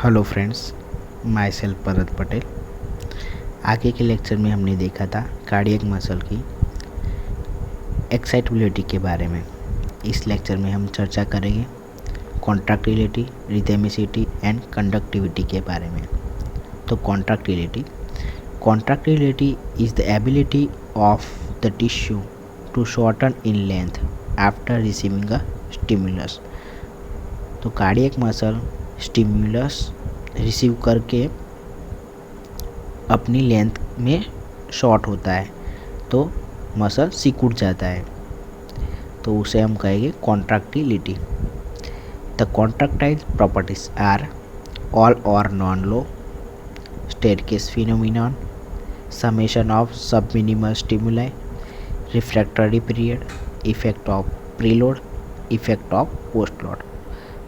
Hello friends, my self Bharat Patel. आगे के lecture में हमने देखा था कार्डियक मसल की एक्साइटेबिलिटी के बारे में। इस लेक्चर में हम चर्चा करेंगे कॉन्ट्रैक्टिलिटी, रिथमिसिटी एंड कंडक्टिविटी के बारे में। तो contractility is the ability of the tissue to shorten in length after receiving a stimulus. तो कार्डियक मसल स्टिमुलस रिसीव करके अपनी लेंथ में शॉर्ट होता है तो मसल सिकुड़ जाता है, तो उसे हम कहेंगे contractility. The contractile properties are all or none law, staircase phenomenon, summation of subminimal stimuli, refractory period, effect of preload, effect of post load.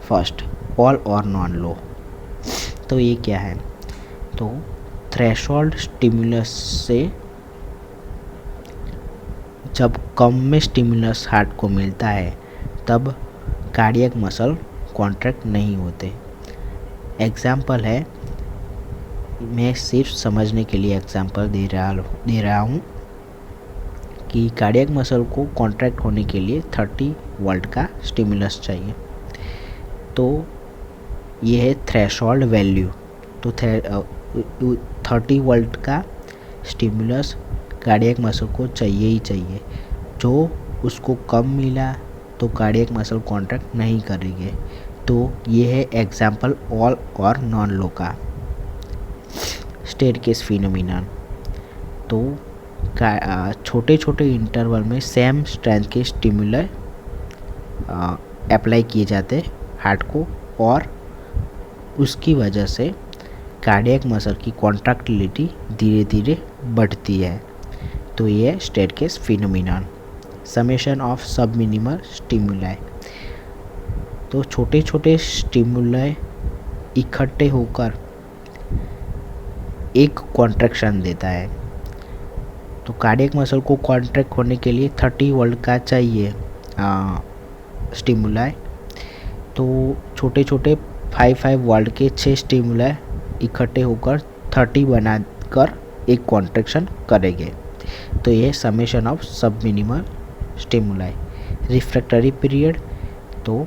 First, all or none law. तो ये क्या है? तो थ्रेशोल्ड स्टिमुलस से जब कम में stimulus heart को मिलता है तब कार्डियक मसल कॉन्ट्रैक्ट नहीं होते। एग्जाम्पल है, मैं सिर्फ समझने के लिए एग्जाम्पल दे रहा हूँ कि कार्डियक मसल को कॉन्ट्रैक्ट होने के लिए 30 वोल्ट का स्टिमुलस चाहिए। तो ये है थ्रेशोल्ड वैल्यू। तो 30 वोल्ट का स्टिमुलस कार्डियक मसल को चाहिए ही चाहिए। जो उसको कम मिला तो कार्डियक मसल कॉन्ट्रैक्ट नहीं करेंगे। तो ये है एग्जाम्पल ऑल और नॉन लो का। स्टेरकेस फिनोमिनन, तो छोटे छोटे इंटरवल में सेम स्ट्रेंथ के स्टिमुलस अप्लाई किए जाते हार्ट को और उसकी वजह से कार्डियक मसल की कॉन्ट्रैक्टिलिटी धीरे धीरे बढ़ती है। तो ये है staircase phenomenon. Summation of subminimal stimuli, तो छोटे छोटे स्टिमुलाई इकट्ठे होकर एक कॉन्ट्रैक्शन देता है। तो कार्डियक मसल को कॉन्ट्रैक्ट होने के लिए 30 वोल्ट का चाहिए स्टिमुलाई। तो छोटे छोटे 5 वोल्ट के 6 स्टिमुलाई इकट्ठे होकर 30 बनाकर एक कॉन्ट्रैक्शन करेंगे। तो ये summation of subminimal stimuli. Refractory period, तो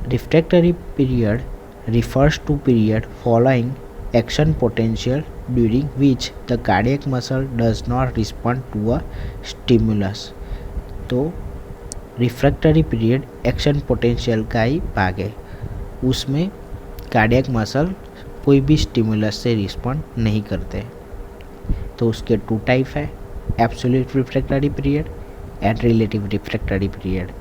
refractory period refers to period following action potential during which the cardiac muscle does not respond to a stimulus। तो रिफ्रैक्टरी पीरियड एक्शन पोटेंशियल का ही भाग है, उसमें cardiac muscle कोई भी stimulus से respond नहीं करते। तो उसके 2 टाइप है, absolute refractory period and relative refractory period.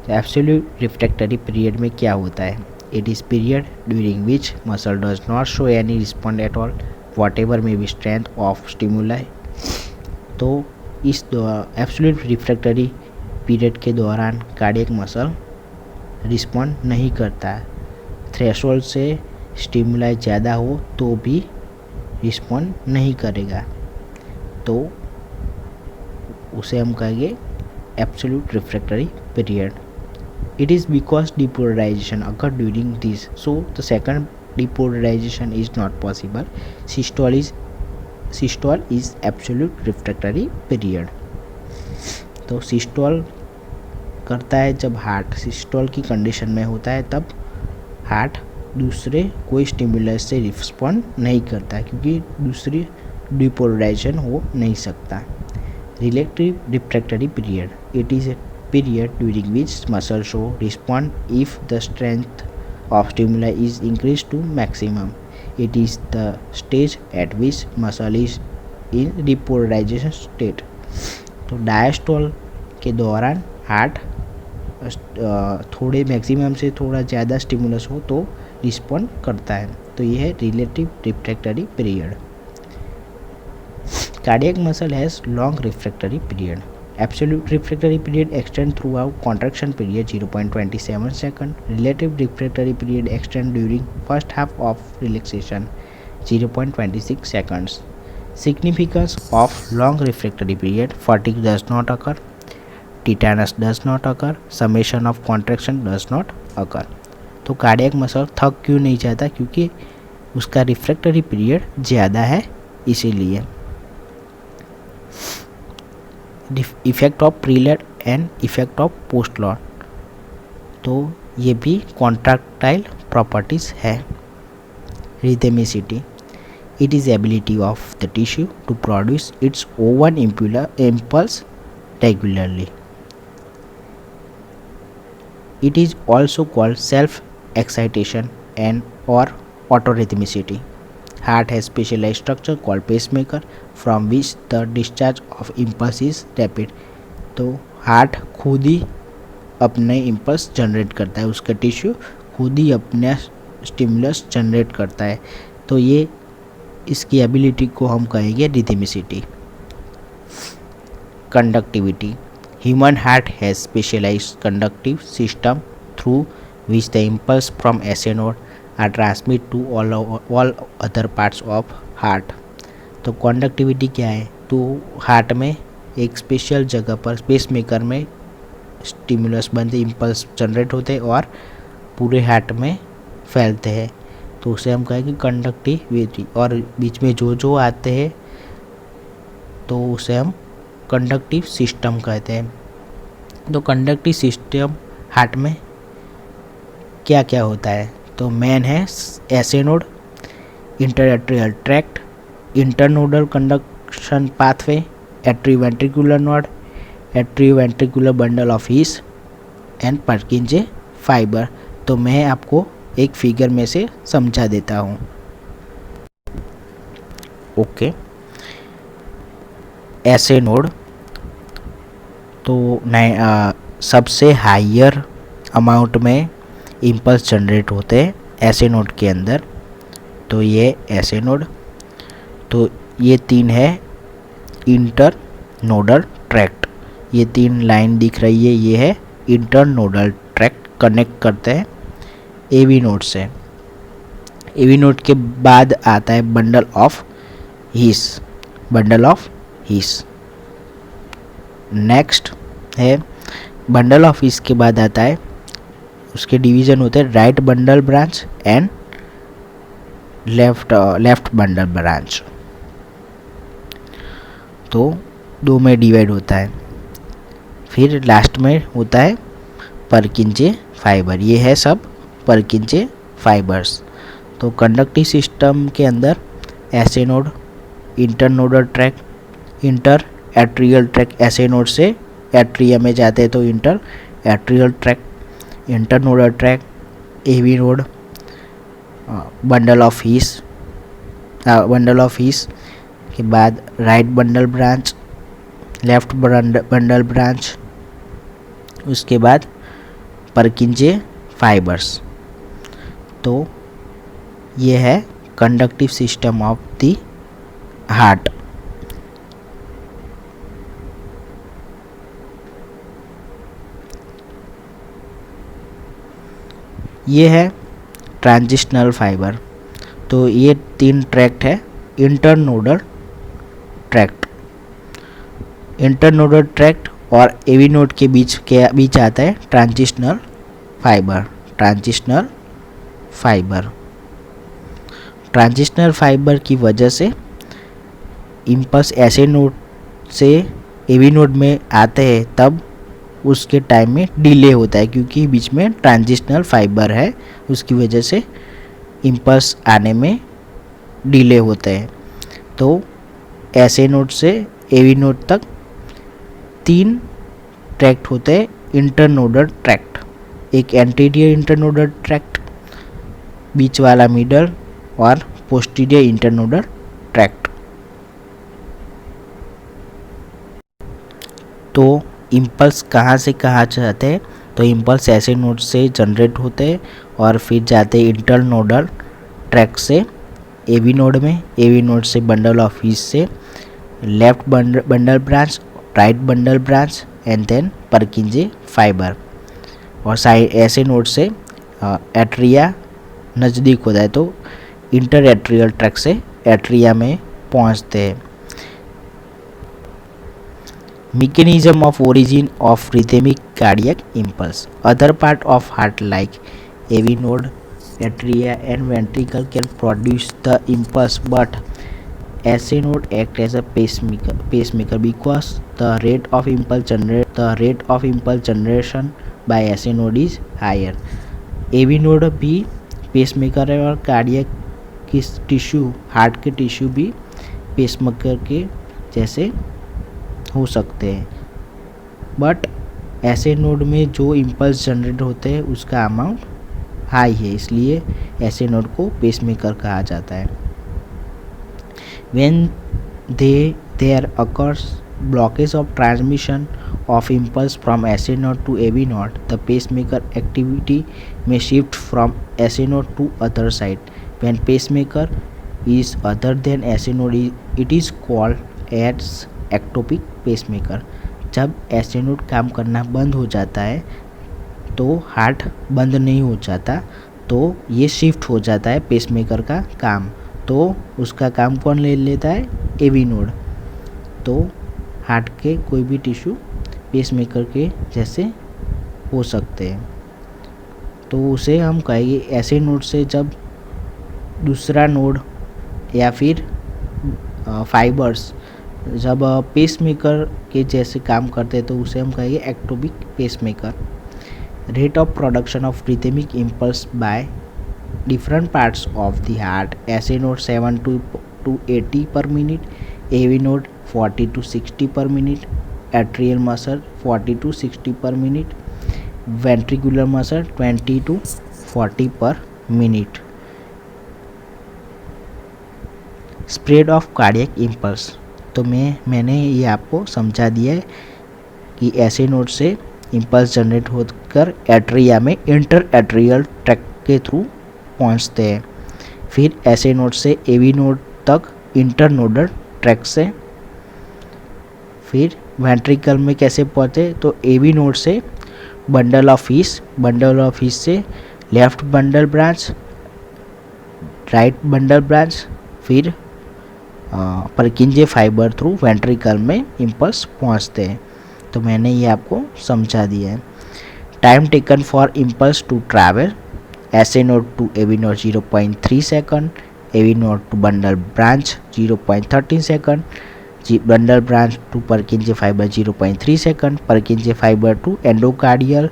Absolute refractory period में क्या होता है? It is period during which muscle does not show any response at all, whatever may be strength of stimuli। तो इस एब्सोल्यूट रिफ्रैक्टरी पीरियड के दौरान cardiac muscle respond नहीं करता। थ्रेशोल्ड से स्टिमुलाई ज़्यादा हो तो भी रिस्पॉन्ड नहीं करेगा, तो उसे हम कहेंगे absolute refractory period. It is because depolarization occurred during this, so the second depolarization is not possible। Systole is absolute refractory period। तो सिस्टोल करता है जब हार्ट सिस्टोल की कंडीशन में होता है, तब हार्ट दूसरे कोई स्टिमुलस से रिस्पॉन्ड नहीं करता क्योंकि दूसरी डिपोलराइजेशन हो नहीं सकता। Relative refractory period, it is period during which muscle show respond if the strength of stimuli is increased to maximum। It is the stage at which muscle is in repolarization state। तो diastole के दौरान heart थोड़े maximum से थोड़ा ज़्यादा stimulus हो तो respond करता है। तो ये है relative refractory period. Cardiac muscle has long refractory period. Absolute refractory period extend throughout contraction period 0.27 second। Relative refractory period extend during first half of relaxation 0.26 seconds। Significance of long refractory period: fatigue does not occur, tetanus does not occur, summation of contraction does not occur। तो cardiac muscle थक क्यों नहीं जाता, क्योंकि उसका refractory period ज़्यादा है इसीलिए। Effect of preload and effect of post load, तो ये भी कॉन्ट्रैक्टाइल प्रॉपर्टीज़ है। Rhythmicity, it is ability of the tissue to produce its own impulse regularly. It is also called self excitation and or autorhythmicity. Heart has specialized structure called pacemaker from which the discharge of impulse is rapid. तो heart खुद ही अपने impulse generate करता है, उसका tissue खुद ही अपने stimulus generate करता है, तो ये इसकी एबिलिटी को हम कहेंगे rhythmicity. Conductivity, human heart has specialised conductive system through which the impulse from SA node are transmit to all other parts of heart. तो कंडक्टिविटी क्या है, तो हार्ट में एक स्पेशल जगह पर पेसमेकर में स्टिमुलस बनते, इम्पल्स जनरेट होते और पूरे हार्ट में फैलते हैं, तो उसे हम कहेंगे कंडक्टिविटी। और बीच में जो आते हैं तो उसे हम कंडक्टिव सिस्टम कहते हैं। तो कंडक्टिव सिस्टम हार्ट में क्या क्या होता है, तो मेन है SA node, interatrial tract, internodal conduction pathway, atrioventricular node, atrioventricular bundle of his and पर्किंजे fibre. तो मैं आपको एक फिगर में से समझा देता हूँ। ओके, एसए नोड तो सबसे हायर अमाउंट में इम्पल्स जनरेट होते हैं एसए नोड के अंदर, तो ये एसए नोड। तो ये तीन है इंटर नोडल ट्रैक्ट, ये तीन लाइन दिख रही है, ये है इंटर नोडल ट्रैक्ट, कनेक्ट करते हैं एवी नोड से। एवी नोड के बाद आता है bundle of His, bundle of his. Next है बंडल ऑफ हीस के बाद आता है, उसके डिवीज़न होते हैं right bundle branch and left bundle branch, तो दो में डिवाइड होता है। फिर लास्ट में होता है पर्किंजे फाइबर, ये है सब पर्किंजे फाइबर्स। तो कंडक्टिव सिस्टम के अंदर SA node, internodal tract, inter atrial tract, SA node से एट्रिया में जाते हैं तो inter atrial tract, internodal tract, AV node, bundle of His, bundle of His के बाद right bundle branch, left bundle branch, उसके बाद पर्किंजे फाइबर्स। तो ये है conductive system of the heart. ये है ट्रांजिशनल फाइबर, तो ये तीन ट्रैक्ट है इंटरनोडल ट्रैक्ट। इंटरनोडल ट्रैक्ट और एवी नोड के बीच आता है transitional fibre. Transitional fibre, transitional fibre की वजह से इम्पल्स एसए नोड से एवी नोड में आते हैं तब उसके टाइम में डिले होता है, क्योंकि बीच में ट्रांजिशनल फाइबर है, उसकी वजह से इम्पल्स आने में डिले होते हैं। तो एसए नोड से एवी नोड तक तीन ट्रैक्ट होते हैं इंटरनोडल ट्रैक्ट, एक एंटीरियर इंटरनोडल ट्रैक्ट, बीच वाला मिडल और पोस्टीरियर इंटरनोडल ट्रैक्ट। तो इम्पल्स कहाँ से कहाँ जाते हैं, तो इम्पल्स एसए नोड से जनरेट होते हैं और फिर जाते हैं इंटरनोडल ट्रैक्ट से एवी नोड में, एवी नोड से बंडल ऑफ हीस से left bundle branch, right bundle branch and then Purkinje fibre, और साइड एसए नोड से एट्रिया नज़दीक होता है तो इंटर एट्रियल ट्रैक से एट्रिया में पहुंचते हैं। mechanism of origin of rhythmic cardiac impulse, other part of heart like AV node, atria and ventricle can produce the impulse, but SA node act as a pacemaker because the rate of impulse generation by SA node is higher. AV node भी pacemaker है और cardiac की tissue, heart के tissue भी pacemaker के जैसे हो सकते हैं, बट ऐसे नोड में जो इम्पल्स जनरेट होते हैं उसका अमाउंट हाई है, इसलिए ऐसे नोड को पेसमेकर कहा जाता है. When there occurs blockage of transmission of impulse from SA node to AV node, the pacemaker activity may shift from SA node to other side. When pacemaker is other than SA node, it is called as ectopic pacemaker. जब SA node काम करना बंद हो जाता है तो heart बंद नहीं हो जाता, तो ये शिफ्ट हो जाता है पेसमेकर का काम. तो उसका काम कौन ले लेता है? AV node. तो हार्ट के कोई भी टिश्यू पेसमेकर के जैसे हो सकते हैं, तो उसे हम कहेंगे ऐसे नोड से जब दूसरा नोड या फिर फाइबर्स जब पेसमेकर के जैसे काम करते हैं तो उसे हम कहेंगे ectopic pacemaker. Rate of production of rhythmic impulse by different parts of the heart: SA node 7 to 80 per minute, AV node 40 to 60 per minute, atrial muscle 40 to 60 per minute, ventricular muscle 20 to 40 per minute. Spread of cardiac impulse. तो मैंने ये आपको समझा दिया है कि S A node से impulse generate होकर एट्रिया में इंटर एट्रियल ट्रैक के थ्रू पहुंचते हैं. फिर ऐसे नोड से AV नोड तक इंटरनोडल ट्रैक से. फिर वेंट्रिकल में कैसे पहुंचे? तो AV नोड से बंडल ऑफ हिस से left bundle branch, right bundle branch, फिर परकिंजे फाइबर थ्रू वेंट्रिकल में इम्पल्स पहुंचते हैं. तो मैंने ये आपको समझा दिया है. Time taken for impulse to travel: SA node to AV node 0.3 second, AV node to bundle branch 0.13 second, bundle branch to Purkinje fiber 0.3 second, Purkinje fiber to endocardial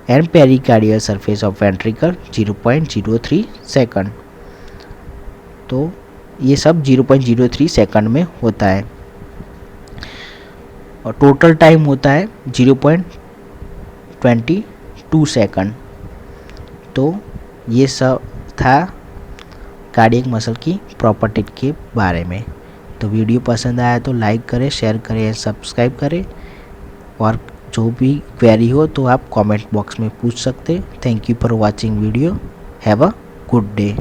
and pericardial surface of ventricle 0.03 second. तो ये सब 0.03 second में होता है और total time होता है 0.22 second. तो ये सब था कार्डियक मसल की प्रॉपर्टी के बारे में. तो वीडियो पसंद आया तो लाइक करें, शेयर करें, सब्सक्राइब करें, और जो भी क्वेरी हो तो आप कमेंट बॉक्स में पूछ सकते. Thank you for watching video. Have a good day.